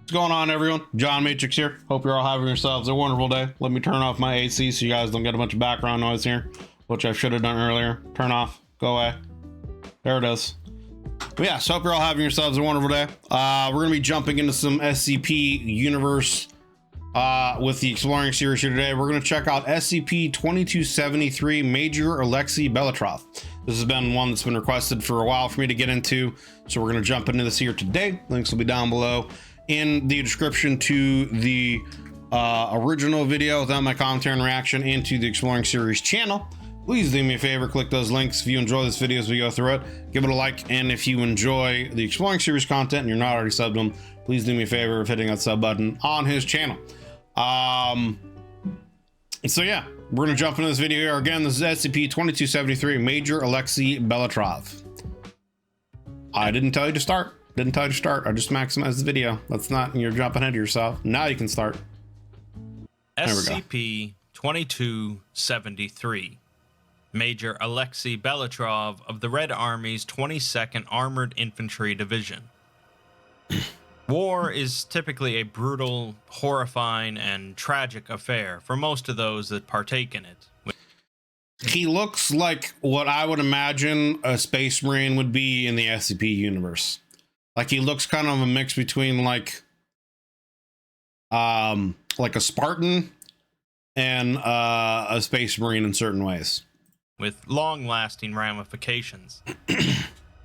What's going on, everyone? John Matrix here. Hope you're all having yourselves a wonderful day. Let me turn off my AC so you guys don't get a bunch of background noise here, which I should have done earlier. Turn off. Go away. There it is. But yeah, so hope you're all having yourselves a wonderful day. We're going to be jumping into some SCP universe with the Exploring series here today. We're going to check out SCP-2273 Major Alexei Belitrov. This has been one that's been requested for a while for me to get into, so we're going to jump into this here today. Links will be down below in the description to the original video without my commentary and reaction, and to the Exploring series channel. Please do me a favor, click those links if you enjoy this video as we go through it. Give it a like, and if you enjoy the Exploring series content and you're not already subbed him, please do me a favor of hitting that sub button on his channel. So yeah, we're gonna jump into this video here. Again, this is SCP-2273 Major Alexei Belitrov. I didn't tell you to start. Didn't tell you to start. I just maximized the video. That's not, you're jumping ahead of yourself. Now you can start. SCP-2273 Major Alexei Belitrov of the Red Army's 22nd Armored Infantry Division. War is typically a brutal, horrifying, and tragic affair for most of those that partake in it. He looks like what I would imagine a Space Marine would be in the SCP universe. Like, he looks kind of a mix between like a Spartan and a Space Marine in certain ways, with long-lasting ramifications.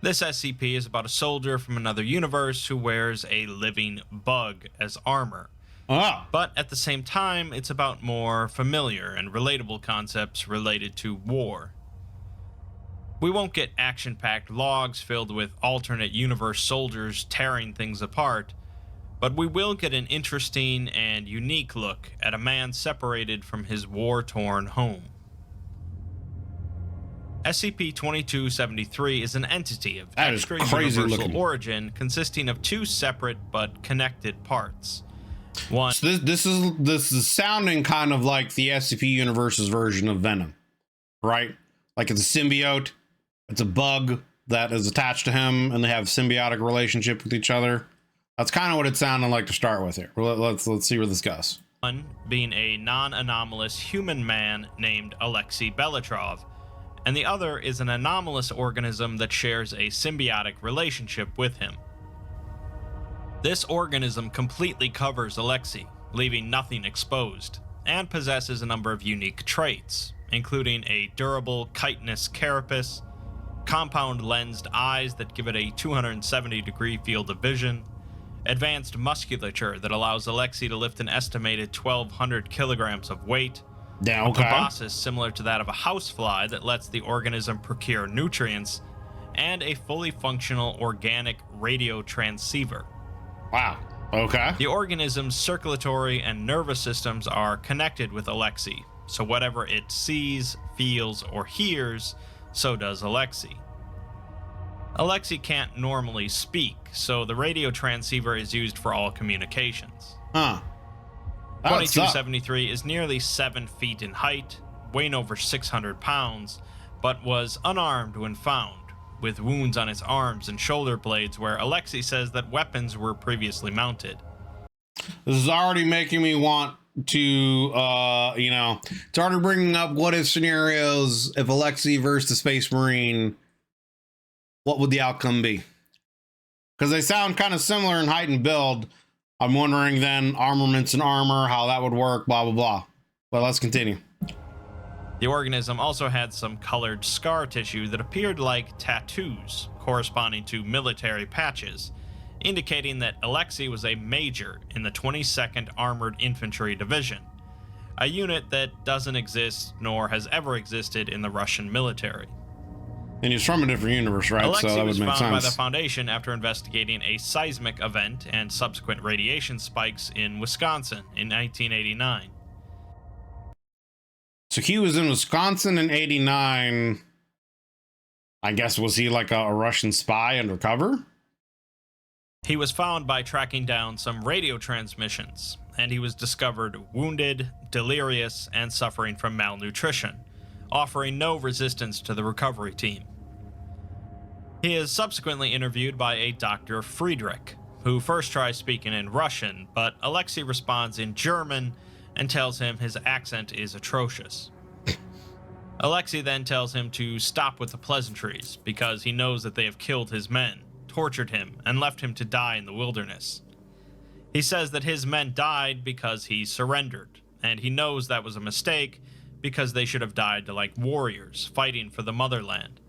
This SCP is about a soldier from another universe who wears a living bug as armor. Ah. But at the same time, it's about more familiar and relatable concepts related to war. We won't get action-packed logs filled with alternate universe soldiers tearing things apart, but we will get an interesting and unique look at a man separated from his war-torn home. SCP-2273 is an entity of extra-universal origin consisting of two separate but connected parts. One. So this is sounding kind of like the SCP universe's version of Venom, right? Like, it's a symbiote, it's a bug that is attached to him, and they have a symbiotic relationship with each other. That's kind of what it sounded like to start with here. Let's see where this goes. One being a non-anomalous human man named Alexei Belitrov, and the other is an anomalous organism that shares a symbiotic relationship with him. This organism completely covers Alexei, leaving nothing exposed, and possesses a number of unique traits, including a durable chitinous carapace, compound lensed eyes that give it a 270-degree field of vision, advanced musculature that allows Alexei to lift an estimated 1,200 kilograms of weight, a proboscis similar to that of a housefly that lets the organism procure nutrients, and a fully functional organic radio transceiver. Wow. Okay. The organism's circulatory and nervous systems are connected with Alexei, so whatever it sees, feels, or hears, so does Alexei. Alexei can't normally speak, so the radio transceiver is used for all communications. Huh. 2273 is nearly 7 feet in height, weighing over 600 pounds, but was unarmed when found, with wounds on his arms and shoulder blades where Alexei says that weapons were previously mounted. This is already making me want to, it's already bringing up what if scenarios if Alexei versus the Space Marine, what would the outcome be? Because they sound kind of similar in height and build. I'm wondering then armaments and armor, how that would work, blah, blah, blah. Well, let's continue. The organism also had some colored scar tissue that appeared like tattoos, corresponding to military patches, indicating that Alexei was a major in the 22nd Armored Infantry Division, a unit that doesn't exist nor has ever existed in the Russian military. And he's from a different universe, right? Alexei so that was would make found sense. by the Foundation after investigating a seismic event and subsequent radiation spikes in Wisconsin in 1989. So he was in Wisconsin in 89. I guess, was he like a Russian spy undercover? He was found by tracking down some radio transmissions, and he was discovered wounded, delirious, and suffering from malnutrition, offering no resistance to the recovery team. He is subsequently interviewed by a Dr. Friedrich, who first tries speaking in Russian, but Alexei responds in German and tells him his accent is atrocious. Alexei then tells him to stop with the pleasantries because he knows that they have killed his men, tortured him, and left him to die in the wilderness. He says that his men died because he surrendered, and he knows that was a mistake because they should have died like warriors fighting for the motherland.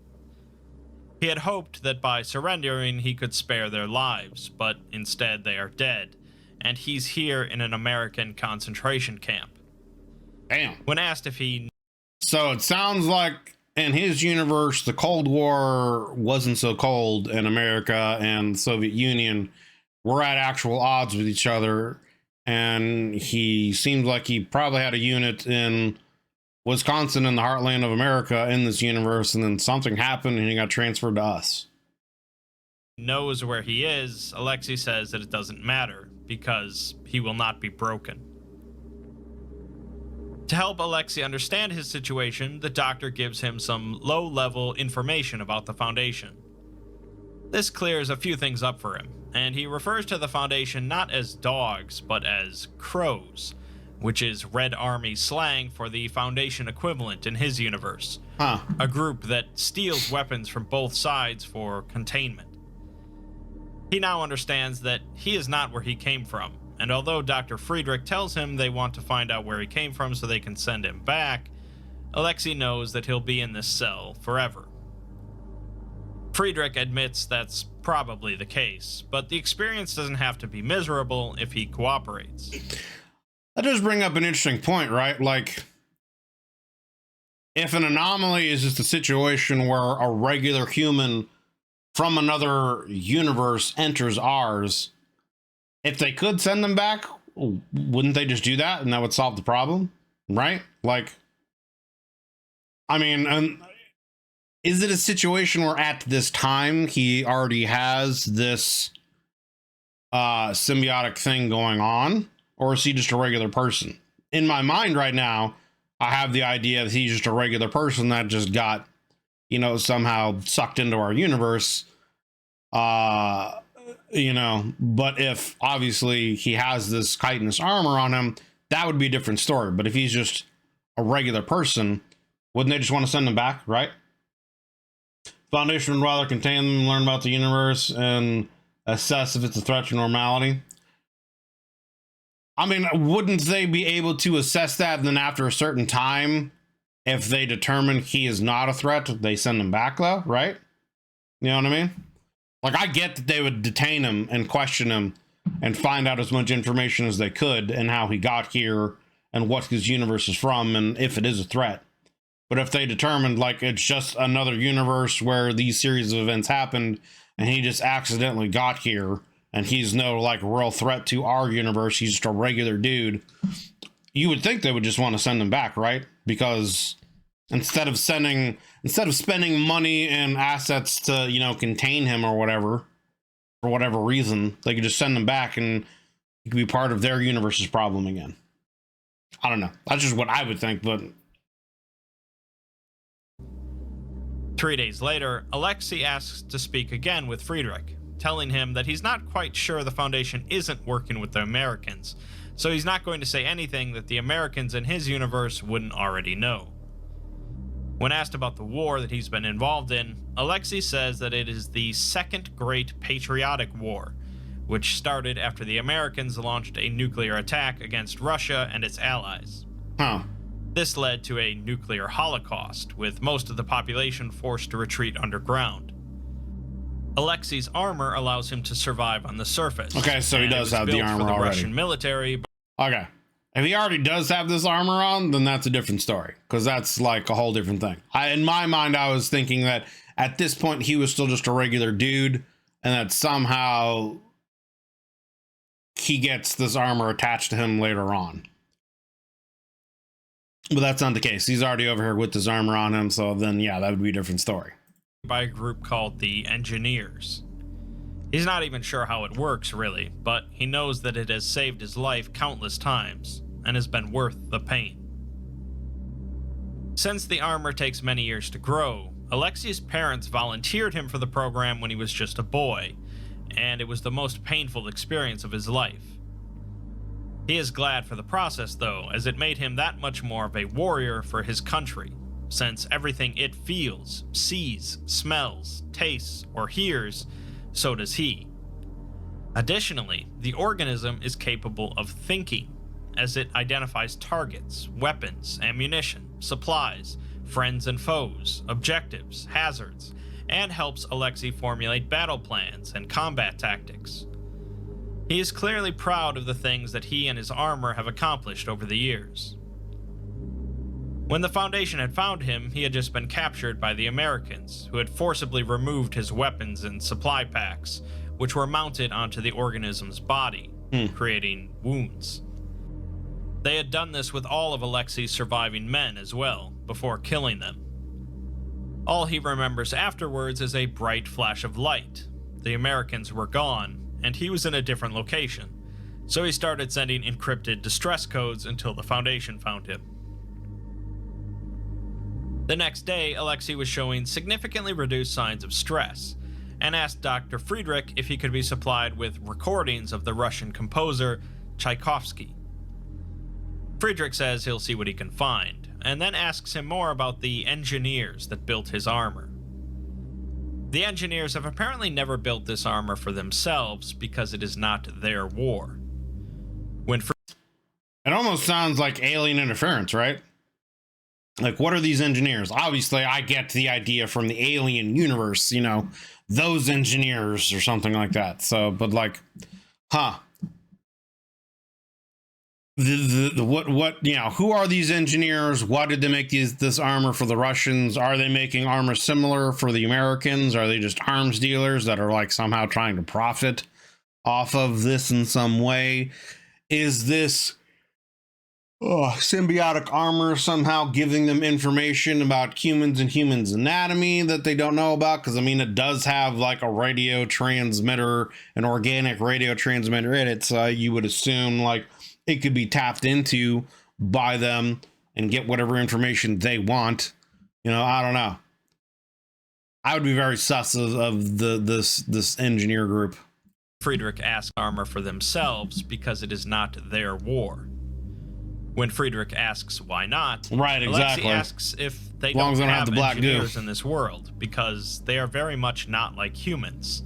He had hoped that by surrendering he could spare their lives, but instead they are dead, and he's here in an American concentration camp. Damn. When asked if he... So it sounds like in his universe, the Cold War wasn't so cold, and America and the Soviet Union were at actual odds with each other, and he seems like he probably had a unit in Wisconsin in the heartland of America in this universe, and then something happened and he got transferred to us. knows where he is, Alexei says that it doesn't matter because he will not be broken. To help Alexei understand his situation, the doctor gives him some low-level information about the Foundation. This clears a few things up for him, and he refers to the Foundation not as dogs, but as crows, which is Red Army slang for the Foundation equivalent in his universe. A group that steals weapons from both sides for containment. He now understands that he is not where he came from, and although Dr. Friedrich tells him they want to find out where he came from so they can send him back, Alexei knows that he'll be in this cell forever. Friedrich admits that's probably the case, but the experience doesn't have to be miserable if he cooperates. That does bring up an interesting point, right? Like, if an anomaly is just a situation where a regular human from another universe enters ours, if they could send them back, wouldn't they just do that and that would solve the problem, right? Like, I mean, is it a situation where at this time he already has this symbiotic thing going on, or is he just a regular person? In my mind right now, I have the idea that he's just a regular person that just got, you know, somehow sucked into our universe. You know, but if obviously he has this chitinous armor on him, that would be a different story. But if he's just a regular person, wouldn't they just want to send him back, right? Foundation would rather contain them, learn about the universe, and assess if it's a threat to normality. I mean, wouldn't they be able to assess that, and then after a certain time, if they determine he is not a threat, they send him back, though, right? You know what I mean? Like, I get that they would detain him and question him and find out as much information as they could and how he got here and what his universe is from and if it is a threat. But if they determined, like, it's just another universe where these series of events happened and he just accidentally got here and he's no, like, real threat to our universe, he's just a regular dude, you would think they would just want to send him back, right? Because instead of spending money and assets to, you know, contain him or whatever, for whatever reason, they could just send him back and he could be part of their universe's problem again. I don't know. That's just what I would think, but... 3 days later, Alexei asks to speak again with Friedrich, telling him that he's not quite sure the Foundation isn't working with the Americans, so he's not going to say anything that the Americans in his universe wouldn't already know. When asked about the war that he's been involved in, Alexei says that it is the Second Great Patriotic War, which started after the Americans launched a nuclear attack against Russia and its allies. This led to a nuclear holocaust, with most of the population forced to retreat underground. Alexei's armor allows him to survive on the surface. Okay, so he does have the armor already. Russian military. Okay. If he already does have this armor on, then that's a different story, because that's like a whole different thing. In my mind, I was thinking that at this point he was still just a regular dude, and that somehow he gets this armor attached to him later on. But that's not the case. He's already over here with his armor on him, so then yeah, that would be a different story. By a group called the Engineers. He's not even sure how it works, really, but he knows that it has saved his life countless times, and has been worth the pain. Since the armor takes many years to grow, Alexei's parents volunteered him for the program when he was just a boy, and it was the most painful experience of his life. He is glad for the process, though, as it made him that much more of a warrior for his country, since everything it feels, sees, smells, tastes, or hears, so does he. Additionally, the organism is capable of thinking, as it identifies targets, weapons, ammunition, supplies, friends and foes, objectives, hazards, and helps Alexei formulate battle plans and combat tactics. He is clearly proud of the things that he and his armor have accomplished over the years. When the Foundation had found him, he had just been captured by the Americans, who had forcibly removed his weapons and supply packs, which were mounted onto the organism's body, creating wounds. They had done this with all of Alexei's surviving men as well, before killing them. All he remembers afterwards is a bright flash of light. The Americans were gone, and he was in a different location, so he started sending encrypted distress codes until the Foundation found him. The next day, Alexei was showing significantly reduced signs of stress, and asked Dr. Friedrich if he could be supplied with recordings of the Russian composer Tchaikovsky. Friedrich says he'll see what he can find, and then asks him more about the engineers that built his armor. The engineers have apparently never built this armor for themselves because it is not their war. It almost sounds like alien interference, right? Like, what are these engineers? Obviously, I get the idea from the alien universe, you know, those engineers or something like that. So, but like, what, you know, who are these engineers? Why did they make this armor for the Russians? Are they making armor similar for the Americans? Are they just arms dealers that are like somehow trying to profit off of this in some way? Is this symbiotic armor somehow giving them information about humans and humans anatomy that they don't know about? Because I mean, it does have like a radio transmitter, an organic radio transmitter in it, so you would assume like it could be tapped into by them and get whatever information they want. You know, I don't know. I would be very sus of this engineer group. Friedrich asks armor for themselves because it is not their war. When Friedrich asks why not, right, exactly. Alexei asks if they as long don't as have the black engineers goo in this world, because they are very much not like humans.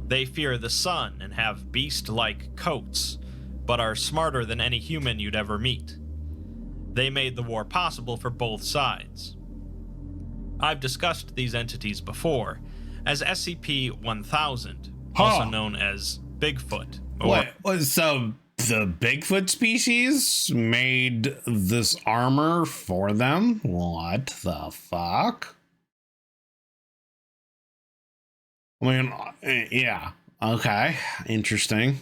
They fear the sun and have beast-like coats, but are smarter than any human you'd ever meet. They made the war possible for both sides. I've discussed these entities before as SCP-1000, also known as Bigfoot. Wait, so the Bigfoot species made this armor for them? What the fuck? I mean, yeah, okay, interesting.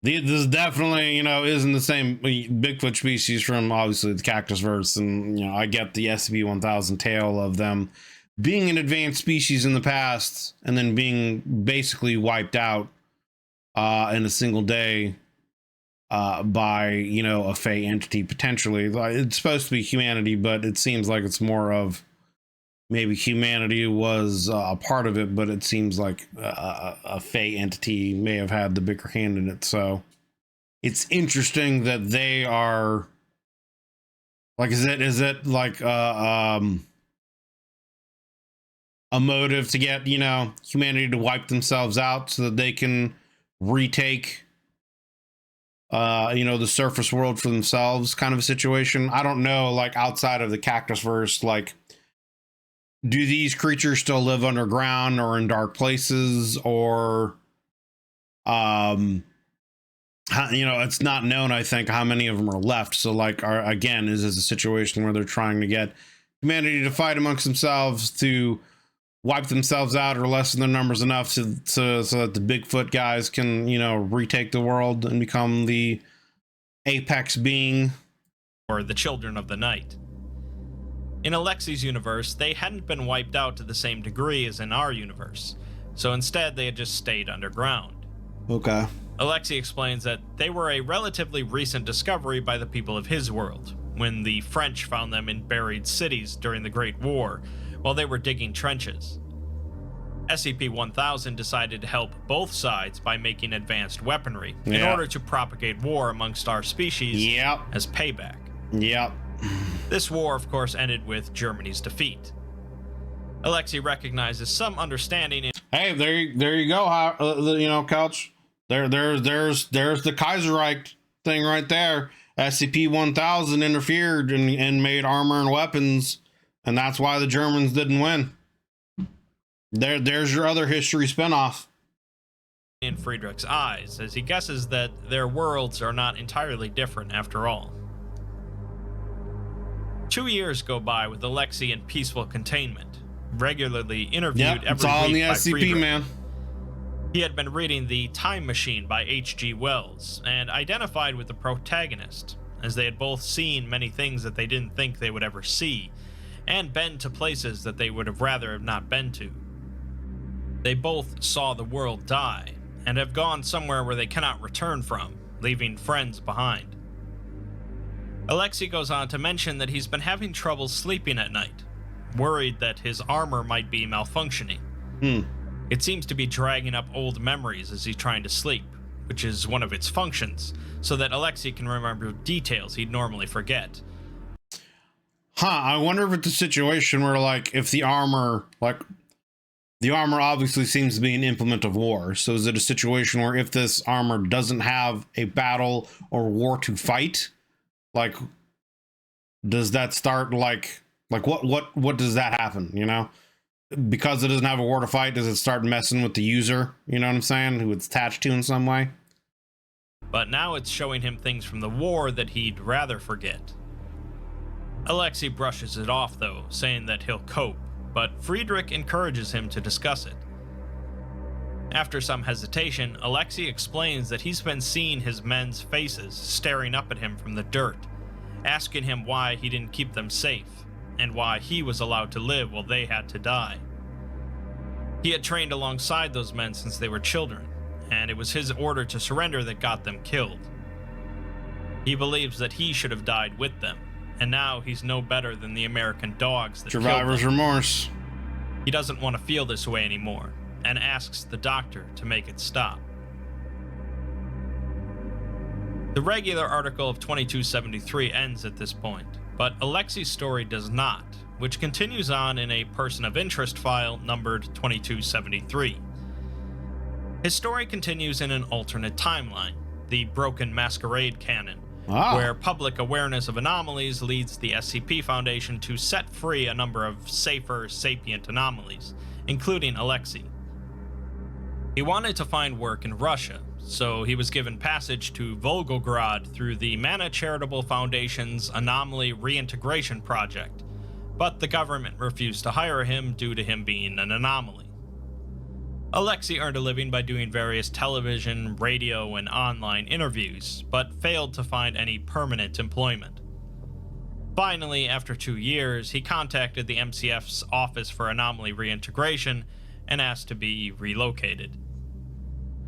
This definitely, you know, isn't the same Bigfoot species from obviously the Cactus verse, and you know, I get the SCP-1000 tale of them being an advanced species in the past and then being basically wiped out in a single day by, you know, a Fey entity potentially. It's supposed to be humanity, but it seems like it's more of maybe humanity was a part of it, but it seems like a Fey entity may have had the bigger hand in it. So it's interesting that they are like, is it like a motive to get, you know, humanity to wipe themselves out so that they can retake you know, the surface world for themselves, kind of a situation? I don't know, like outside of the Cactus verse, like, do these creatures still live underground or in dark places, or you know, it's not known, I think, how many of them are left. So like, again, is this a situation where they're trying to get humanity to fight amongst themselves to wipe themselves out or lessen their numbers enough so that the Bigfoot guys can, you know, retake the world and become the apex being, or the Children of the Night? In Alexei's universe, they hadn't been wiped out to the same degree as in our universe, so instead they had just stayed underground. Okay. Alexei explains that they were a relatively recent discovery by the people of his world, when the French found them in buried cities during the Great War, while they were digging trenches. SCP-1000 decided to help both sides by making advanced weaponry in Yeah. order to propagate war amongst our species Yep. as payback. Yep. This war, of course, ended with Germany's defeat. Alexei recognizes some understanding in Hey, there you go. You know, Couch. There's the Kaiserreich thing right there. SCP-1000 interfered and made armor and weapons, and that's why the Germans didn't win. There's your other history spinoff. in Friedrich's eyes, as he guesses that their worlds are not entirely different after all. 2 years go by with Alexei in peaceful containment, regularly interviewed Yep, it's every all in week the by SCP, Friedrich. man. He had been reading The Time Machine by H.G. Wells and identified with the protagonist, as they had both seen many things that they didn't think they would ever see, and been to places that they would have rather have not been to. They both saw the world die, and have gone somewhere where they cannot return from, leaving friends behind. Alexei goes on to mention that he's been having trouble sleeping at night, worried that his armor might be malfunctioning. It seems to be dragging up old memories as he's trying to sleep, which is one of its functions, so that Alexei can remember details he'd normally forget. I wonder if it's a situation where, like, if the armor obviously seems to be an implement of war. So is it a situation where if this armor doesn't have a battle or war to fight, like, does that start what does that happen, you know? Because it doesn't have a war to fight, does it start messing with the user, you know what I'm saying, who it's attached to in some way? But now it's showing him things from the war that he'd rather forget. Alexei brushes it off, though, saying that he'll cope, but Friedrich encourages him to discuss it. After some hesitation, Alexei explains that he's been seeing his men's faces staring up at him from the dirt, asking him why he didn't keep them safe, and why he was allowed to live while they had to die. He had trained alongside those men since they were children, and it was his order to surrender that got them killed. He believes that he should have died with them, and now he's no better than the American dogs that Survivor's killed them. remorse. He doesn't want to feel this way anymore, and asks the doctor to make it stop. The regular article of 2273 ends at this point, but Alexei's story does not, which continues on in a person of interest file numbered 2273. His story continues in an alternate timeline, the broken masquerade canon, where public awareness of anomalies leads the SCP Foundation to set free a number of safer, sapient anomalies, including Alexei. He wanted to find work in Russia, so he was given passage to Volgograd through the Mana Charitable Foundation's Anomaly Reintegration Project, but the government refused to hire him due to him being an anomaly. Alexei earned a living by doing various television, radio, and online interviews, but failed to find any permanent employment. Finally, after 2 years, he contacted the MCF's Office for Anomaly Reintegration and asked to be relocated.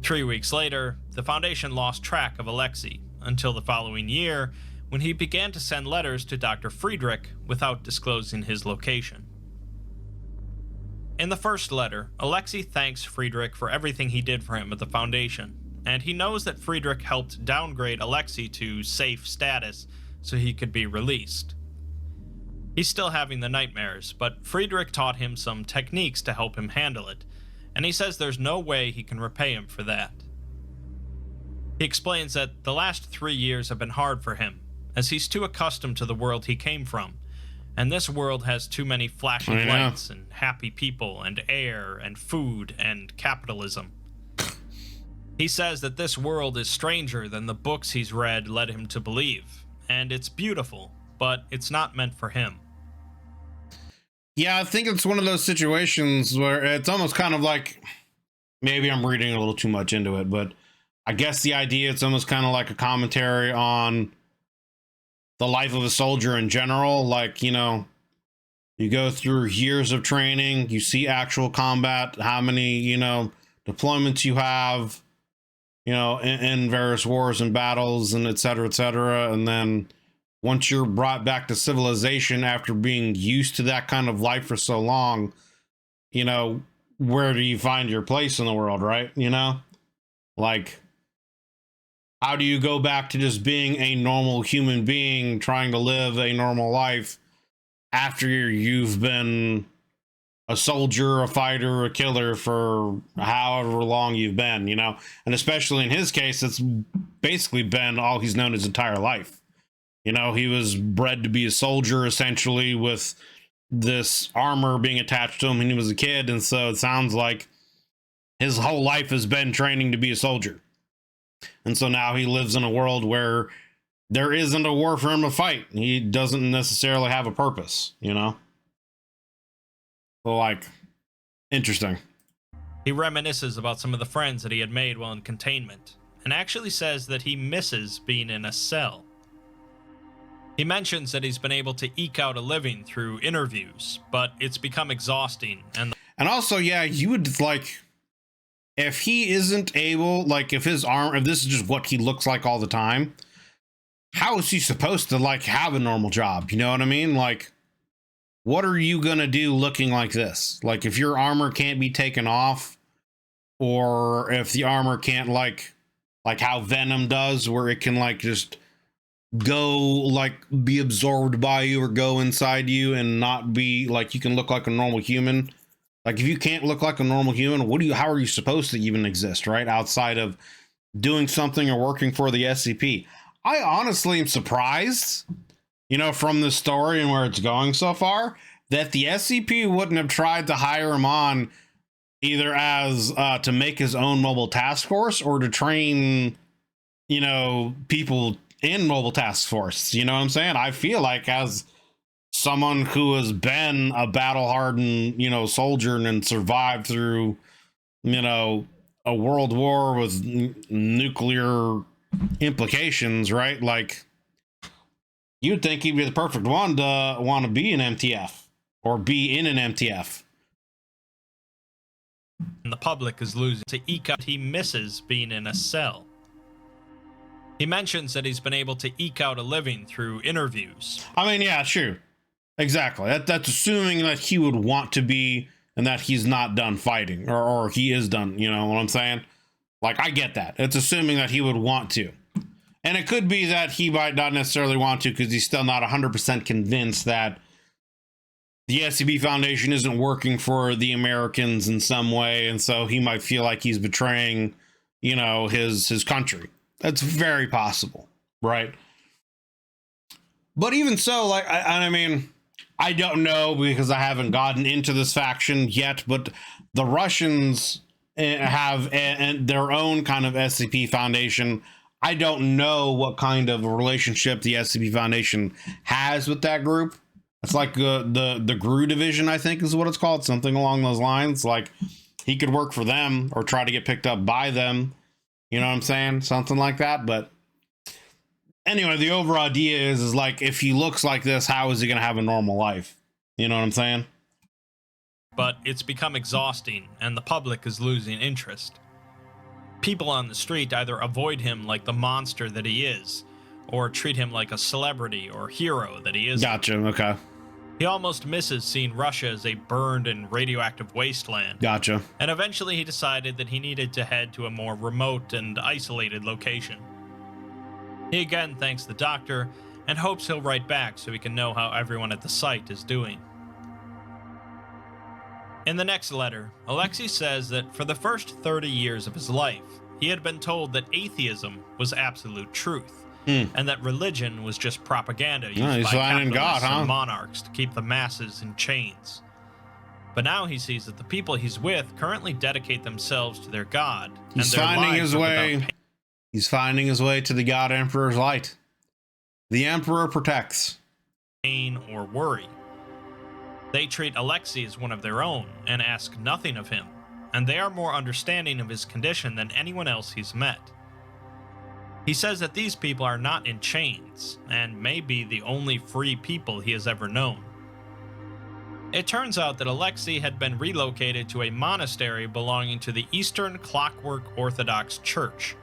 3 weeks later, the Foundation lost track of Alexei until the following year, when he began to send letters to Dr. Friedrich without disclosing his location. In the first letter, Alexei thanks Friedrich for everything he did for him at the Foundation, and he knows that Friedrich helped downgrade Alexei to safe status so he could be released. He's still having the nightmares, but Friedrich taught him some techniques to help him handle it, and he says there's no way he can repay him for that. He explains that the last 3 years have been hard for him, as he's too accustomed to the world he came from, and this world has too many flashing lights and happy people and air and food and capitalism. He says that this world is stranger than the books he's read led him to believe, and it's beautiful, but it's not meant for him. Yeah, I think it's one of those situations where it's almost kind of like, maybe I'm reading a little too much into it, but I guess the idea, it's almost kind of like a commentary on the life of a soldier in general. Like, you know, you go through years of training, you see actual combat, how many, you know, deployments you have, you know, in various wars and battles and et cetera, and then once you're brought back to civilization after being used to that kind of life for so long, you know, where do you find your place in the world, right? You know, like, how do you go back to just being a normal human being trying to live a normal life after you've been a soldier, a fighter, a killer for however long you've been, you know? And especially in his case, it's basically been all he's known his entire life. You know, he was bred to be a soldier essentially, with this armor being attached to him when he was a kid. And so it sounds like his whole life has been training to be a soldier. And so now he lives in a world where there isn't a war for him to fight. He doesn't necessarily have a purpose, you know? So, like, interesting. He reminisces about some of the friends that he had made while in containment, and actually says that he misses being in a cell. He mentions that he's been able to eke out a living through interviews, but it's become exhausting. And also, yeah, you would, like, if he isn't able, like, if this is just what he looks like all the time, how is he supposed to, like, have a normal job? You know what I mean? Like, what are you gonna do looking like this? Like, if your armor can't be taken off, or if the armor can't, like how Venom does, where it can, like, just go, like, be absorbed by you or go inside you and not be, like, you can look like a normal human. Like, if you can't look like a normal human, how are you supposed to even exist, right? Outside of doing something or working for the SCP. I honestly am surprised, you know, from the story and where it's going so far, that the SCP wouldn't have tried to hire him on either as to make his own mobile task force or to train, you know, people in mobile task force. You know what I'm saying? I feel like, as someone who has been a battle hardened, you know, soldier and survived through, you know, a world war with nuclear implications, right? Like, you'd think he'd be the perfect one to want to be an MTF or be in an MTF. And the public is losing to eke out. He misses being in a cell. He mentions that he's been able to eke out a living through interviews. I mean, yeah, sure. Exactly. That's assuming that he would want to be, and that he's not done fighting, or he is done, you know what I'm saying? Like, I get that. It's assuming that he would want to. And it could be that he might not necessarily want to because he's still not 100% convinced that the SCP Foundation isn't working for the Americans in some way, and so he might feel like he's betraying, you know, his country. That's very possible, right? But even so, like, I mean, I don't know because I haven't gotten into this faction yet, but the Russians have their own kind of SCP Foundation. I don't know what kind of a relationship the SCP Foundation has with that group. It's like the GRU division, I think is what it's called, something along those lines. Like, he could work for them or try to get picked up by them. You know what I'm saying? Something like that. But anyway, the overall idea is like, if he looks like this, how is he going to have a normal life? You know what I'm saying? But it's become exhausting, and the public is losing interest. People on the street either avoid him like the monster that he is, or treat him like a celebrity or hero that he is. Gotcha. Okay. He almost misses seeing Russia as a burned and radioactive wasteland. Gotcha. And eventually he decided that he needed to head to a more remote and isolated location. He again thanks the doctor and hopes he'll write back so he can know how everyone at the site is doing. In the next letter, Alexei says that for the first 30 years of his life, he had been told that atheism was absolute truth, and that religion was just propaganda used by capitalists and monarchs to keep the masses in chains. But now he sees that the people he's with currently dedicate themselves to their god. He's finding his way. He's finding his way to the God Emperor's light. The Emperor protects. Pain or worry. They treat Alexei as one of their own and ask nothing of him, and they are more understanding of his condition than anyone else he's met. He says that these people are not in chains, and may be the only free people he has ever known. It turns out that Alexei had been relocated to a monastery belonging to the Eastern Clockwork Orthodox Church,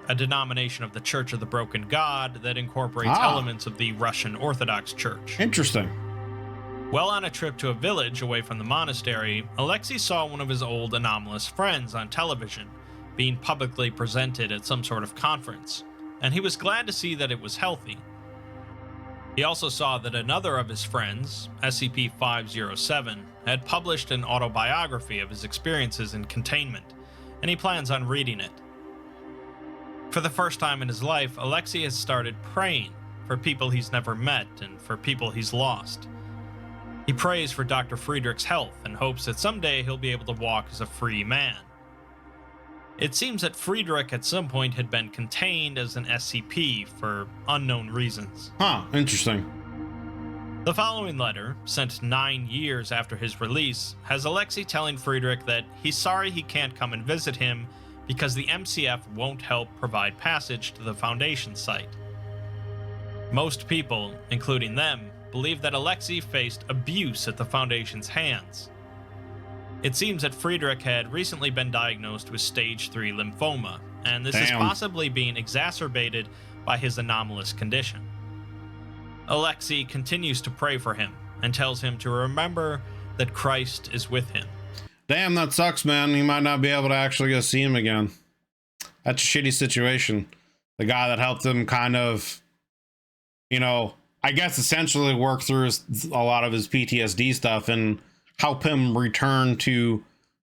a denomination of the Church of the Broken God that incorporates elements of the Russian Orthodox Church. Interesting. While on a trip to a village away from the monastery, Alexei saw one of his old anomalous friends on television, being publicly presented at some sort of conference, and he was glad to see that it was healthy. He also saw that another of his friends, SCP-507, had published an autobiography of his experiences in Containment, and he plans on reading it. For the first time in his life, Alexei has started praying for people he's never met and for people he's lost. He prays for Dr. Friedrich's health and hopes that someday he'll be able to walk as a free man. It seems that Friedrich at some point had been contained as an SCP for unknown reasons. Huh, interesting. The following letter, sent 9 years after his release, has Alexei telling Friedrich that he's sorry he can't come and visit him because the MCF won't help provide passage to the Foundation site. Most people, including them, believe that Alexei faced abuse at the Foundation's hands. It seems that Friedrich had recently been diagnosed with stage 3 lymphoma, and this is possibly being exacerbated by his anomalous condition. Alexei continues to pray for him and tells him to remember that Christ is with him. Damn, that sucks, man. He might not be able to actually go see him again. That's a shitty situation. The guy that helped him kind of, you know, I guess essentially work through a lot of his PTSD stuff and help him return to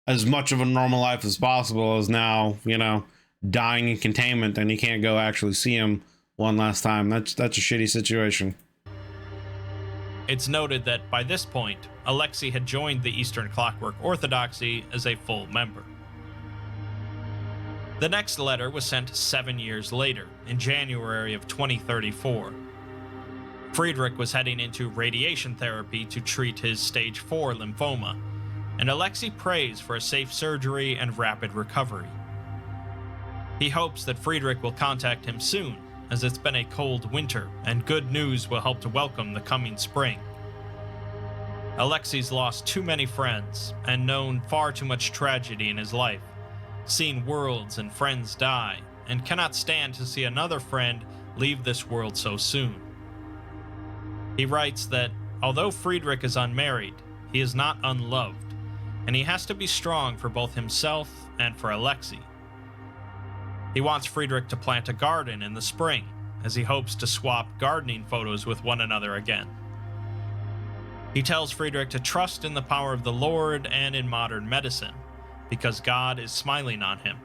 as much of a normal life as possible, is now, you know, dying in containment and he can't go actually see him one last time. That's a shitty situation. It's noted that by this point, Alexei had joined the Eastern Clockwork Orthodoxy as a full member. The next letter was sent 7 years later, in January of 2034. Friedrich was heading into radiation therapy to treat his stage 4 lymphoma, and Alexei prays for a safe surgery and rapid recovery. He hopes that Friedrich will contact him soon, as it's been a cold winter, and good news will help to welcome the coming spring. Alexei's lost too many friends, and known far too much tragedy in his life, seen worlds and friends die, and cannot stand to see another friend leave this world so soon. He writes that, although Friedrich is unmarried, he is not unloved, and he has to be strong for both himself and for Alexei. He wants Friedrich to plant a garden in the spring, as he hopes to swap gardening photos with one another again. He tells Friedrich to trust in the power of the Lord and in modern medicine, because God is smiling on him.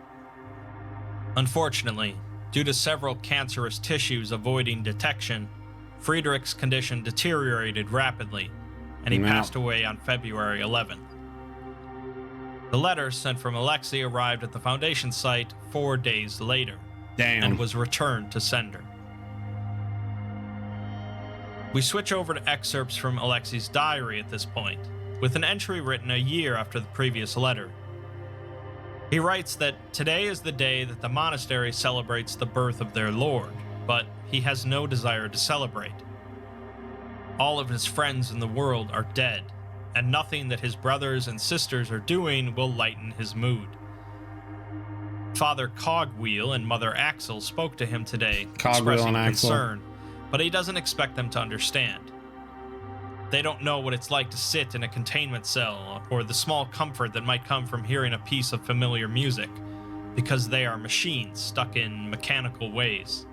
Unfortunately, due to several cancerous tissues avoiding detection, Friedrich's condition deteriorated rapidly, and he passed away on February 11th. The letter sent from Alexei arrived at the Foundation site 4 days later, and was returned to sender. We switch over to excerpts from Alexei's diary at this point, with an entry written a year after the previous letter. He writes that today is the day that the monastery celebrates the birth of their Lord, but he has no desire to celebrate. All of his friends in the world are dead, and nothing that his brothers and sisters are doing will lighten his mood. Father Cogwheel and Mother Axel spoke to him today, expressing concern, but he doesn't expect them to understand. They don't know what it's like to sit in a containment cell, or the small comfort that might come from hearing a piece of familiar music, because they are machines stuck in mechanical ways.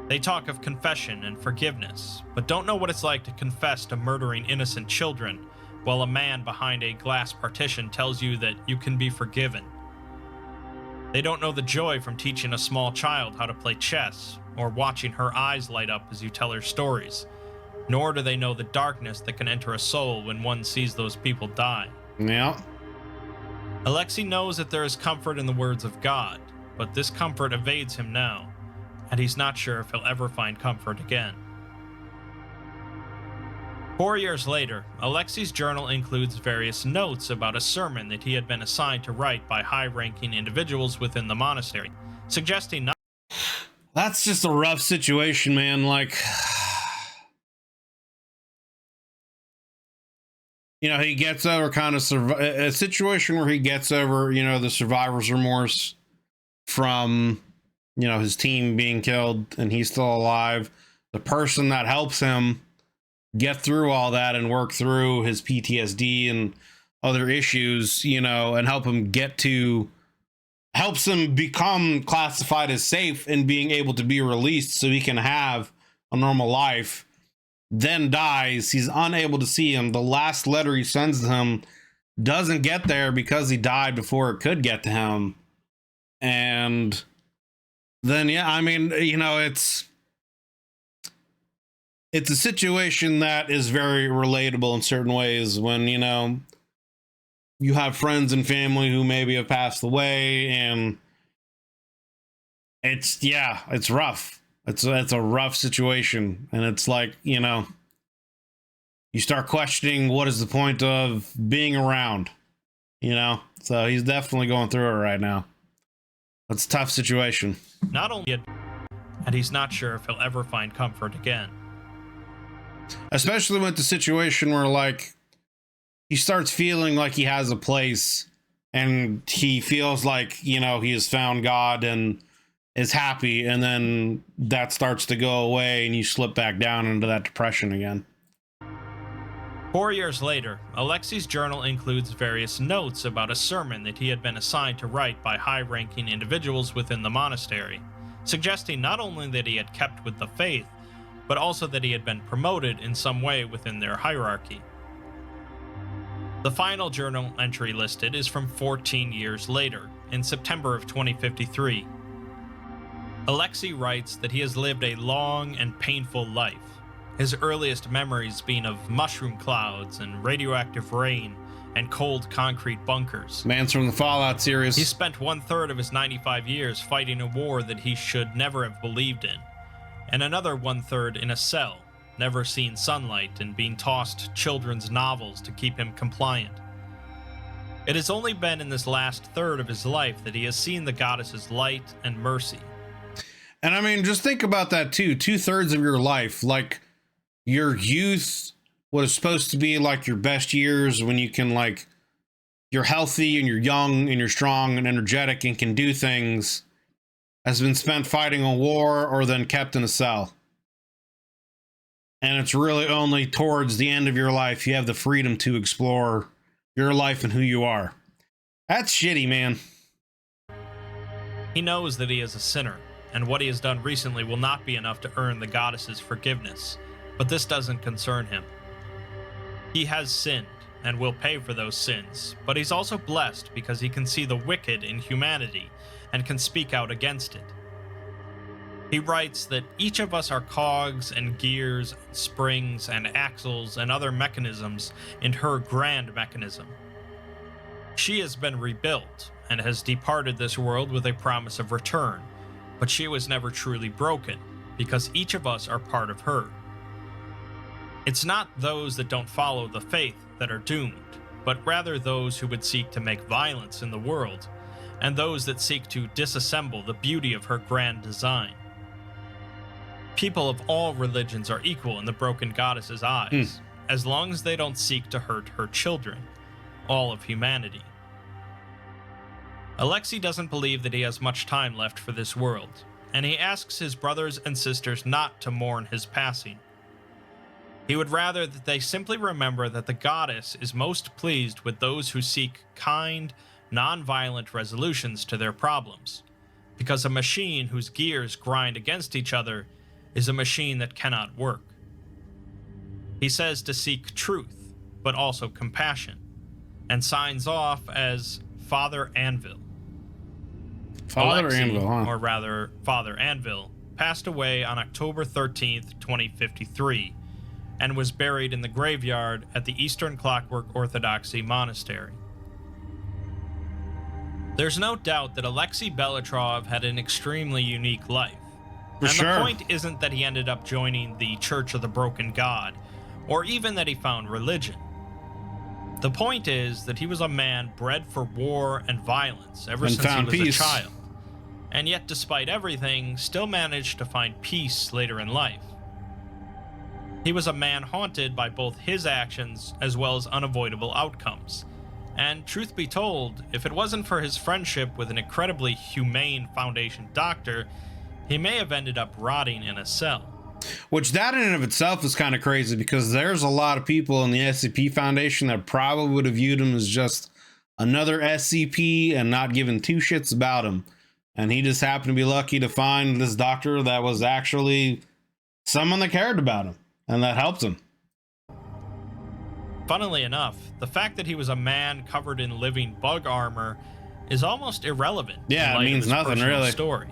They talk of confession and forgiveness, but don't know what it's like to confess to murdering innocent children, while a man behind a glass partition tells you that you can be forgiven. They don't know the joy from teaching a small child how to play chess, or watching her eyes light up as you tell her stories, nor do they know the darkness that can enter a soul when one sees those people die. Yeah. Alexei knows that there is comfort in the words of God, but this comfort evades him now, and he's not sure if he'll ever find comfort again. 4 years later, Alexei's journal includes various notes about a sermon that he had been assigned to write by high-ranking individuals within the monastery, suggesting not. That's just a rough situation, man. Like, you know, he gets over kind of a situation where he gets over, you know, the survivor's remorse from, you know, his team being killed and he's still alive. The person that helps him get through all that and work through his PTSD and other issues, you know, and helps him become classified as safe and being able to be released so he can have a normal life, then dies. He's unable to see him. The last letter he sends to him doesn't get there because he died before it could get to him. And then, yeah, I mean, you know, it's a situation that is very relatable in certain ways when, you know, you have friends and family who maybe have passed away, and it's rough. It's a rough situation. And it's like, you know, you start questioning what is the point of being around, you know? So he's definitely going through it right now. It's a tough situation. Not only, and he's not sure if he'll ever find comfort again. Especially with the situation where, like, he starts feeling like he has a place and he feels like, you know, he has found God and is happy, and then that starts to go away and you slip back down into that depression again. 4 years later, Alexei's journal includes various notes about a sermon that he had been assigned to write by high-ranking individuals within the monastery, suggesting not only that he had kept with the faith, but also that he had been promoted in some way within their hierarchy. The final journal entry listed is from 14 years later, in September of 2053. Alexei writes that he has lived a long and painful life, his earliest memories being of mushroom clouds and radioactive rain and cold concrete bunkers. Man's from the Fallout series. He spent 1/3 of his 95 years fighting a war that he should never have believed in, and another 1/3 in a cell, never seeing sunlight and being tossed children's novels to keep him compliant. It has only been in this last third of his life that he has seen the goddess's light and mercy. And I mean, just think about that too. 2/3 of your life, like your youth, what is supposed to be like your best years when you can, like, you're healthy and you're young and you're strong and energetic and can do things, has been spent fighting a war or then kept in a cell. And it's really only towards the end of your life you have the freedom to explore your life and who you are. That's shitty, man. He knows that he is a sinner, and what he has done recently will not be enough to earn the goddess's forgiveness, but this doesn't concern him. He has sinned, and will pay for those sins, but he's also blessed because he can see the wicked in humanity and can speak out against it. He writes that each of us are cogs and gears, springs and axles and other mechanisms in her grand mechanism. She has been rebuilt and has departed this world with a promise of return, but she was never truly broken because each of us are part of her. It's not those that don't follow the faith that are doomed, but rather those who would seek to make violence in the world, and those that seek to disassemble the beauty of her grand design. People of all religions are equal in the broken goddess's eyes, as long as they don't seek to hurt her children, all of humanity. Alexei doesn't believe that he has much time left for this world, and he asks his brothers and sisters not to mourn his passing. He would rather that they simply remember that the goddess is most pleased with those who seek kind, non-violent resolutions to their problems, because a machine whose gears grind against each other is a machine that cannot work. He says to seek truth, but also compassion, and signs off as Father Anvil. Father Alexei, Anvil, huh? or rather Father Anvil, passed away on October 13th, 2053, and was buried in the graveyard at the Eastern Clockwork Orthodoxy Monastery. There's no doubt that Alexei Belitrov had an extremely unique life. For sure. The point isn't that he ended up joining the Church of the Broken God, or even that he found religion. The point is that he was a man bred for war and violence ever since he was a child, and yet despite everything, still managed to find peace later in life. He was a man haunted by both his actions as well as unavoidable outcomes, and truth be told, if it wasn't for his friendship with an incredibly humane Foundation doctor, he may have ended up rotting in a cell. Which that in and of itself is kind of crazy, because there's a lot of people in the SCP Foundation that probably would have viewed him as just another SCP and not given two shits about him. And he just happened to be lucky to find this doctor that was actually someone that cared about him and that helped him. Funnily enough, the fact that he was a man covered in living bug armor is almost irrelevant. Yeah, it means nothing really. Story.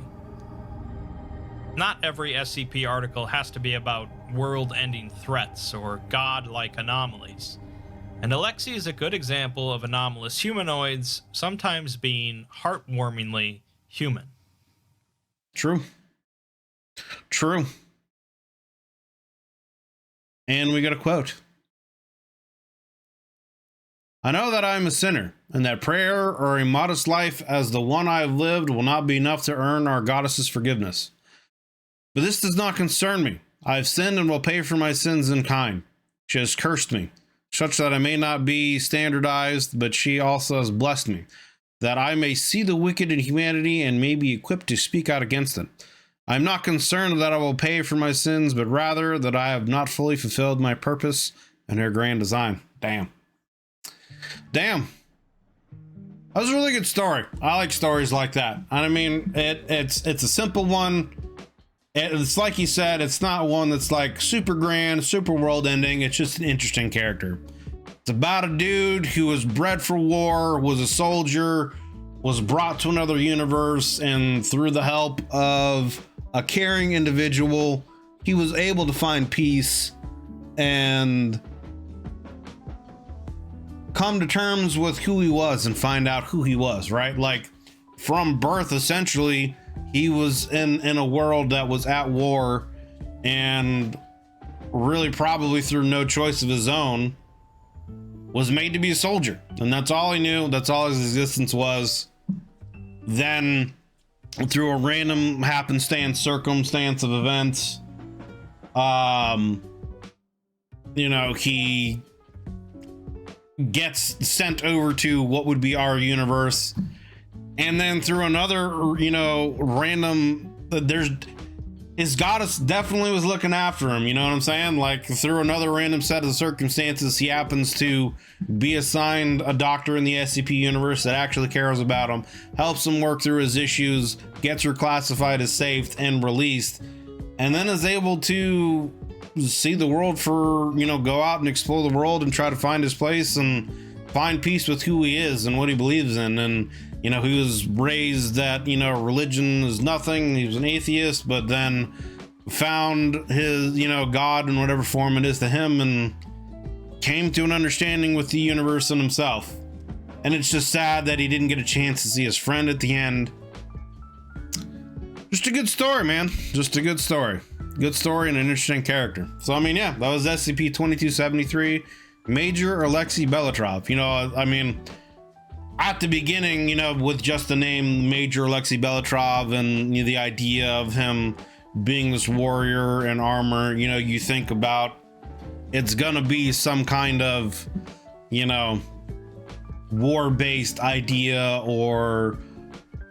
Not every SCP article has to be about world-ending threats or god-like anomalies. And Alexei is a good example of anomalous humanoids sometimes being heartwarmingly human. True. True. And we got a quote. I know that I am a sinner, and that prayer or a modest life as the one I have lived will not be enough to earn our goddess's forgiveness. But this does not concern me. I have sinned and will pay for my sins in kind. She has cursed me, such that I may not be standardized, but she also has blessed me, that I may see the wicked in humanity and may be equipped to speak out against it. I am not concerned that I will pay for my sins, but rather that I have not fully fulfilled my purpose and her grand design. Damn. Damn. That was a really good story. I like stories like that. I mean, it's a simple one. It's like he said, it's not one that's like super grand, super world ending. It's just an interesting character. It's about a dude who was bred for war, was a soldier, was brought to another universe, and through the help of a caring individual, he was able to find peace and come to terms with who he was and find out who he was, right? Like, from birth, essentially, he was in a world that was at war, and really probably through no choice of his own was made to be a soldier, and that's all he knew. That's all his existence was. Then through a random circumstance of events, you know, he gets sent over to what would be our universe, and then through another, you know, random, his goddess definitely was looking after him, you know what I'm saying? Like, through another random set of circumstances, he happens to be assigned a doctor in the SCP universe that actually cares about him, helps him work through his issues, gets reclassified as safe and released, and then is able to see the world for, you know, go out and explore the world and try to find his place and find peace with who he is and what he believes in. And, you know, he was raised that, you know, religion is nothing. He was an atheist, but then found his, you know, God in whatever form it is to him, and came to an understanding with the universe and himself. And it's just sad that he didn't get a chance to see his friend at the end. Just a good story, man. Just a good story. Good story and an interesting character. So, I mean, yeah, that was SCP-2273, Major Alexei Belitrov. You know, I mean, at the beginning, you know, with just the name Major Alexei Belitrov and, you know, the idea of him being this warrior in armor, you know, you think about it's gonna be some kind of, you know, war-based idea, or,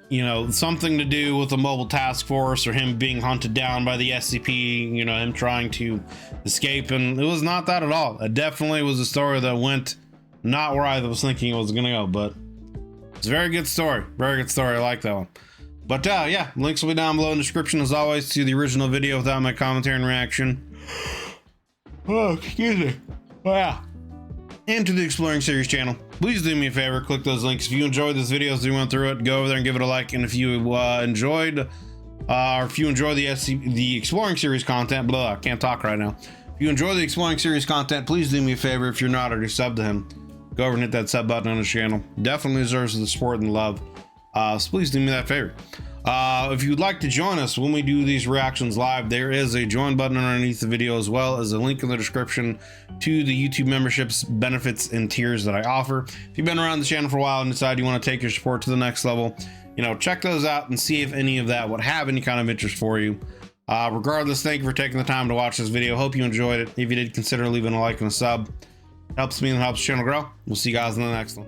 you know, something to do with a mobile task force, or him being hunted down by the SCP, you know, him trying to escape. And it was not that at all. It definitely was a story that went not where I was thinking it was gonna go, but it's a very good story. Very good story. I like that one. But yeah, links will be down below in the description as always to the original video without my commentary and reaction. Oh, excuse me. Oh, yeah. And to the Exploring Series channel. Please do me a favor, click those links. If you enjoyed this video as we went through it, go over there and give it a like. And if you enjoyed, or if you enjoy the Exploring Series content, blah, I can't talk right now. If you enjoy the Exploring Series content, please do me a favor. If you're not already subbed to him, go over and hit that sub button on his channel. Definitely deserves the support and love. So please do me that favor. If you'd like to join us when we do these reactions live, there is a join button underneath the video, as well as a link in the description to the YouTube memberships, benefits, and tiers that I offer. If you've been around the channel for a while and decide you want to take your support to the next level, you know, check those out and see if any of that would have any kind of interest for you. Regardless, thank you for taking the time to watch this video. Hope you enjoyed it. If you did, consider leaving a like and a sub. It helps me and helps the channel grow. We'll see you guys in the next one.